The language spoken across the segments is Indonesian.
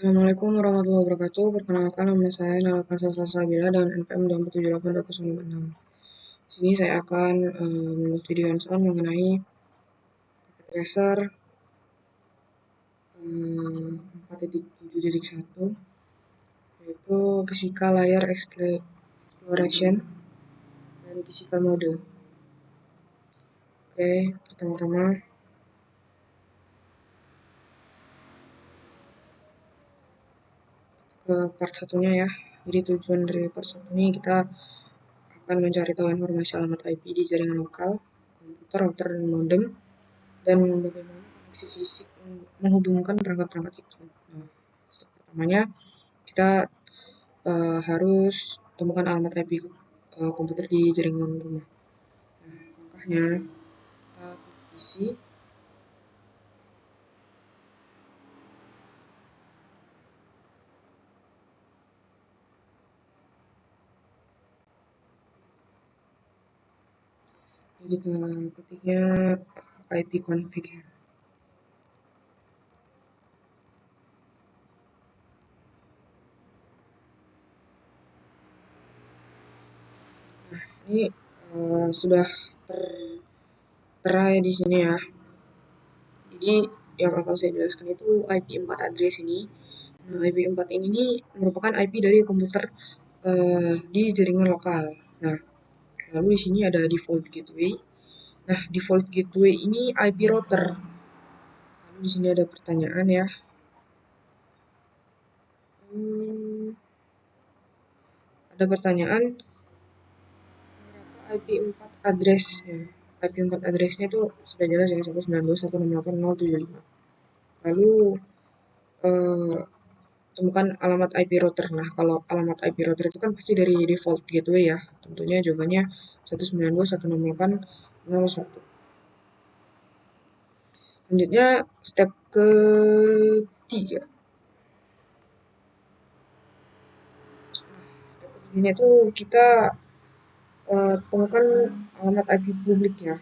Assalamualaikum warahmatullahi wabarakatuh. Perkenalkan nama saya Nala Kansa Sabila dengan NPM 2782056. Di sini saya akan membuat video hands-on mengenai tracer 4.7.1 yaitu physical layer exploration dan physical mode. Oke, pertama-tama ke part satunya ya. Jadi tujuan dari part satu ini kita akan mencari tahu informasi alamat IP di jaringan lokal, komputer, router, dan modem, dan bagaimana koneksi fisik menghubungkan perangkat-perangkat itu. Nah, step pertamanya kita harus temukan alamat IP komputer di jaringan rumah. Nah, langkahnya kita klik PC. Kita ketiknya ipconfig ya. Nah, ini sudah tertera ya di sini ya. Jadi yang akan saya jelaskan itu IP4 address ini. Nah, IP4 ini merupakan IP dari komputer di jaringan lokal. Nah, lalu di sini ada default gateway. Nah, default gateway ini IP router. Lalu di sini ada pertanyaan ya. Ada pertanyaan berapa IP4 address ya. IP4 addressnya itu sudah jelas ya 192.168.075. Lalu temukan alamat IP router. Nah, kalau alamat IP router itu kan pasti dari default gateway ya. Tentunya jawabannya 192.168.001. Selanjutnya step ketiga. Step ketiganya itu kita temukan alamat IP publik ya.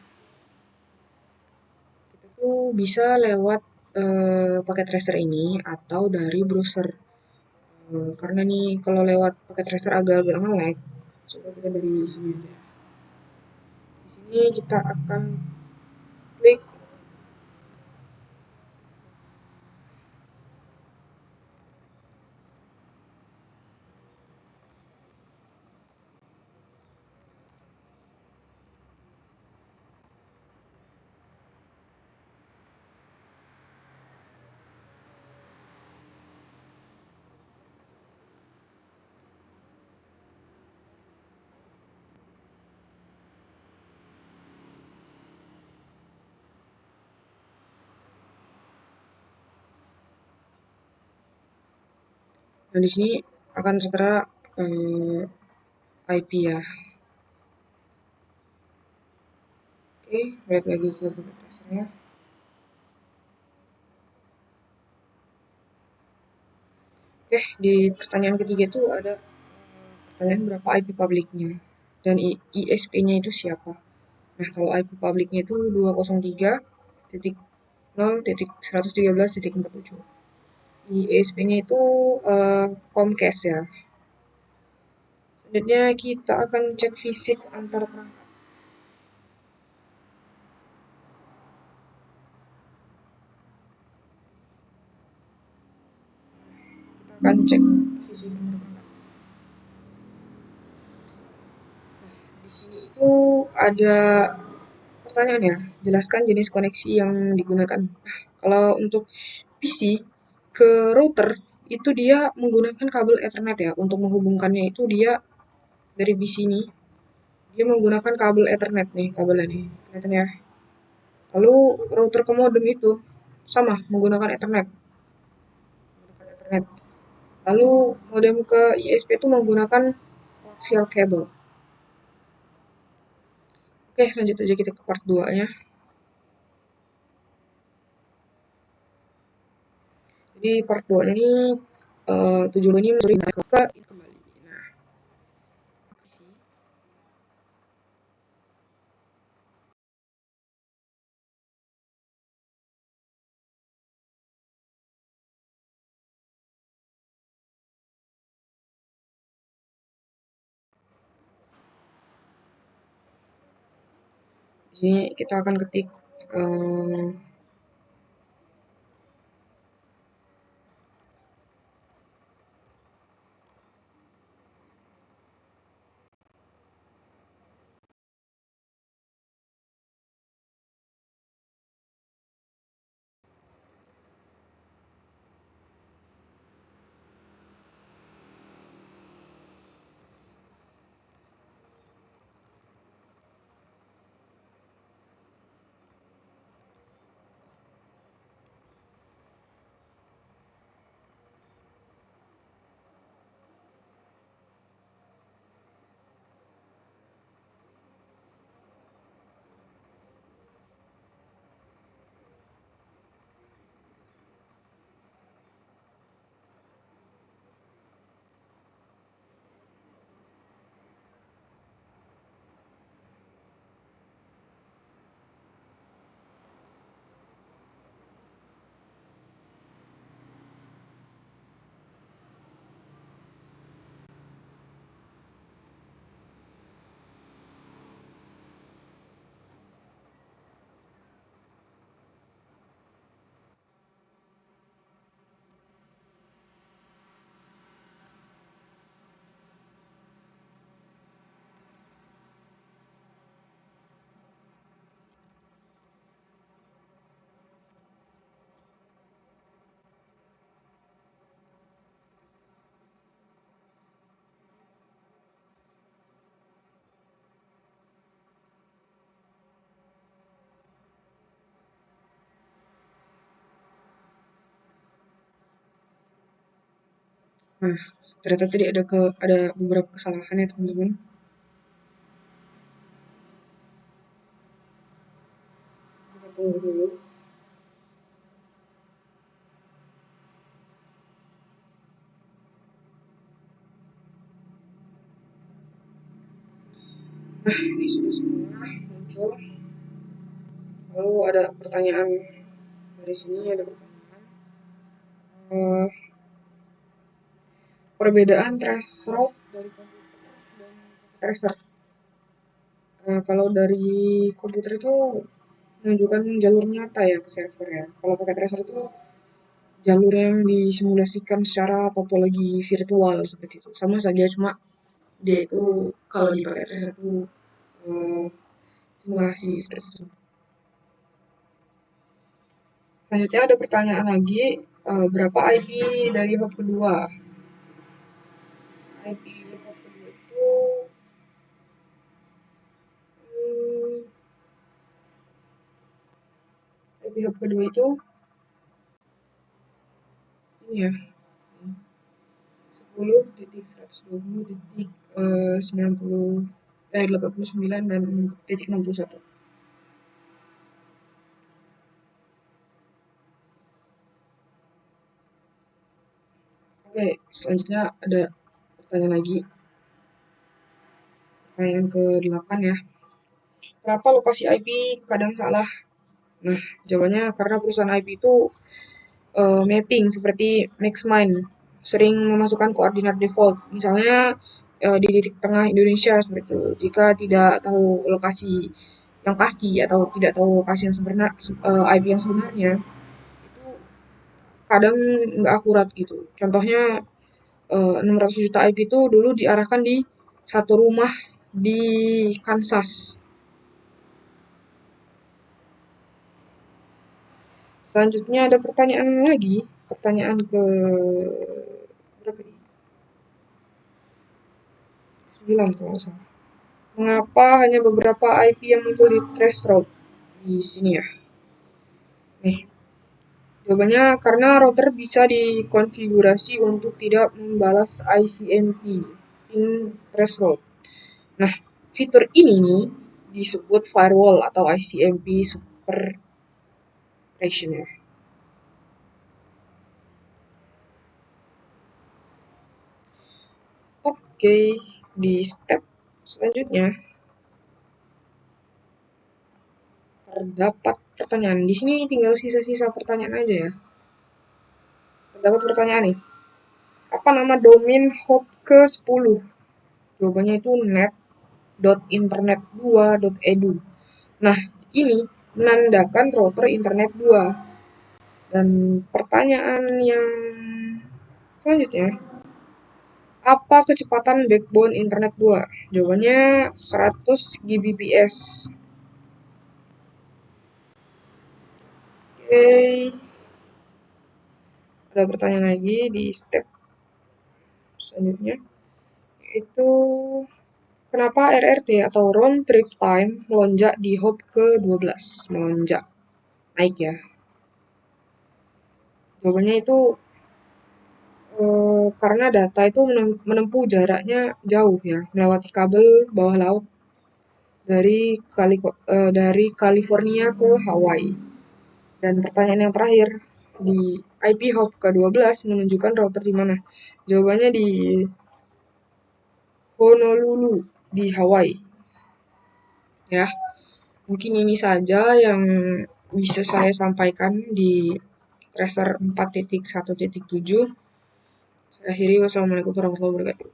Kita tuh bisa lewat paket tracer ini atau dari browser. Karena nih kalau lewat paket tracer agak-agak nge-lag. Coba kita dari sini aja. Di sini kita akan klik Nah, di sini akan tertera IP ya. Oke, balik lagi ke paket tracernya. Oke, di pertanyaan ketiga itu ada pertanyaan berapa IP publiknya dan ISP-nya itu siapa. Nah, kalau IP publiknya itu 203.0.113.47. ISP-nya itu Comcast ya. Selanjutnya kita akan cek fisik antar perangkat. Kita akan cek fisik antar perangkat. Di sini itu ada pertanyaan ya, jelaskan jenis koneksi yang digunakan. Kalau untuk PC ke router itu dia menggunakan kabel Ethernet ya. Untuk menghubungkannya itu dia dari PC ini dia menggunakan kabel Ethernet nih, kabelnya nih, kelihatan ya. Lalu router ke modem itu sama menggunakan Ethernet. Lalu modem ke ISP itu menggunakan coaxial cable. Oke, lanjut aja kita ke part 2-nya. Jadi part 2 ini tujuannya ke Di sini kita akan ketik nah, ternyata tadi ada beberapa kesalahan ya teman-teman. Kita tunggu dulu. Nah, ini sudah semua muncul. Lalu ada pertanyaan dari sini, ada pertanyaan perbedaan threshold dari komputer dan tracer. Kalau dari komputer itu menunjukkan jalur nyata ya ke server ya. Kalau pakai tracer itu jalur yang disimulasikan secara topologi virtual seperti itu. Sama saja, cuma dia itu kalau dipakai tracer itu eh, simulasi seperti itu. Selanjutnya ada pertanyaan lagi, berapa IP dari hop kedua? IP hop kedua itu IP hop kedua itu ini ya, 10.120.89 dan titik 61. Oke, selanjutnya ada pertanyaan lagi. Pertanyaan ke-8 ya. Kenapa lokasi IP kadang salah? Nah, jawabannya karena perusahaan IP itu mapping seperti MaxMind sering memasukkan koordinat default. Misalnya di titik tengah Indonesia seperti itu. Jika tidak tahu lokasi yang pasti atau tidak tahu lokasi yang sebenarnya IP yang sebenarnya itu kadang nggak akurat gitu. Contohnya 600 juta IP itu dulu diarahkan di satu rumah di Kansas. Selanjutnya ada pertanyaan lagi, pertanyaan ke berapa nih? 9 kalau nggak salah. Mengapa hanya beberapa IP yang muncul di threshold di sini ya? Nih, jawabannya karena router bisa dikonfigurasi untuk tidak membalas ICMP ping threshold. Nah, fitur ini nih disebut firewall atau ICMP suppression ya. Oke, di step selanjutnya terdapat pertanyaan. Di sini tinggal sisa-sisa pertanyaan aja ya. Terdapat pertanyaan nih. Apa nama domain hop ke-10? Jawabannya itu net.internet2.edu. Nah, ini menandakan router internet 2. Dan pertanyaan yang selanjutnya, apa kecepatan backbone internet 2? Jawabannya 100 Gbps. Oke, ada pertanyaan lagi di step selanjutnya, yaitu kenapa RRT atau round trip time melonjak di hop ke-12? Melonjak, naik ya. Jawabannya itu karena data itu menempuh jaraknya jauh ya, melewati kabel bawah laut dari California ke Hawaii. Dan pertanyaan yang terakhir, di IP hop ke-12 menunjukkan router di mana? Jawabannya di Honolulu, di Hawaii. Ya, mungkin ini saja yang bisa saya sampaikan di Tracer 4.1.7. Saya akhiri, wassalamualaikum warahmatullahi wabarakatuh.